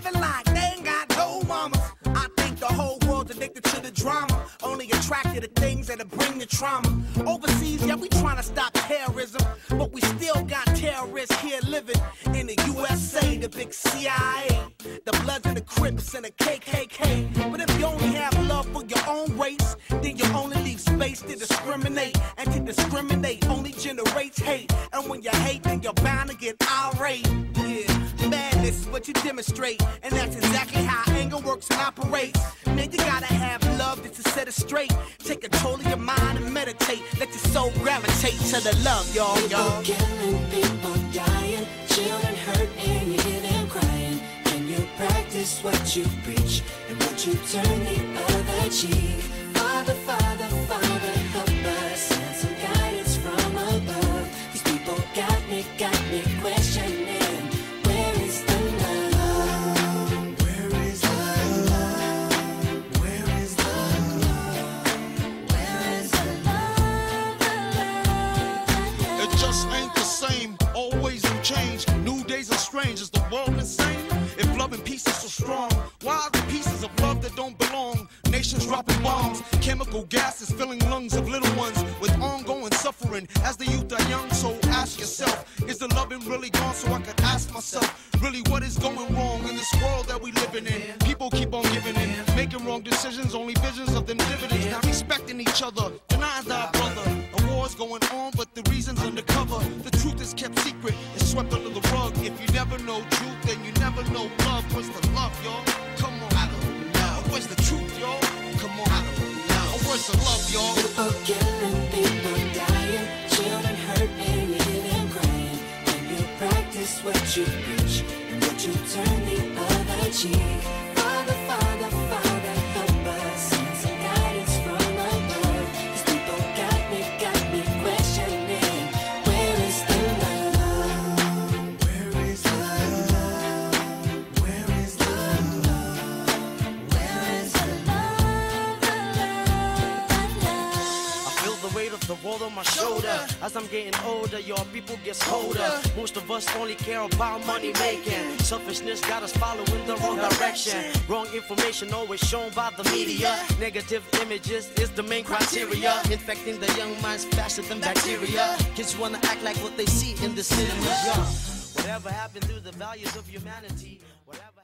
living like they ain't got no mamas. I think the whole world's addicted to the drama, only attracted to things that'll bring the trauma. Overseas, yeah, we trying to stop terrorism, but we still got terrorists here living in the USA, the big CIA, the Bloods and the Crips and the KKK. But if you only have love for your own race, then you only leave space to discriminate, and to discriminate only generates hate. And when you hate, then you're bound to get irate. Yeah, madness is what you demonstrate, and that's exactly how anger works and operates. Man, you gotta have love just to set it straight. Take control of your mind and meditate. Let your soul gravitate to the love, y'all. People killing, people dying, children hurt, and you hear them crying. Can you practice what you preach, and won't you turn the other cheek? Father, Father, Father, help us, send some guidance from above. These people got me questioning. Where is the love? Where is the love? Where is the love? Where is the love? It just ain't the same, always in change. New days are strange, is the world insane? If love and peace is so strong, why are the pieces of love that don't belong? Nations dropping bombs, chemical gases filling lungs of little ones with ongoing suffering as the youth are young. So ask yourself, is the loving really gone? So I could ask myself, really what is going wrong in this world that we living in? People keep on giving in, making wrong decisions, only visions of them dividends. Not respecting each other, denying thy brother. A war's going on, but the reason's undercover. The truth is kept secret, it's swept under the rug. If you never know truth, then you never know love. Where's the love, y'all? Come on, I don't know. Where's the truth, y'all? Come on, I don't know. Where's the love, y'all? People killing, people dying, children hurt, and you hear them crying. Can you practice what you preach, and won't you turn the other cheek? Father, Father, Father, help us, send some guidance from above. These people got me questioning. Where is the love? Where is the love? Where is the love? Where is the love? I feel the weight of the world on my shoulder. As I'm getting older, your people get colder. Most of us only care about money making. Selfishness got us following the wrong direction. Wrong information always shown by the media. Negative images is the main criteria, infecting the young minds faster than bacteria. Kids wanna act like what they see in the cinema. Whatever happened to the values of humanity? Whatever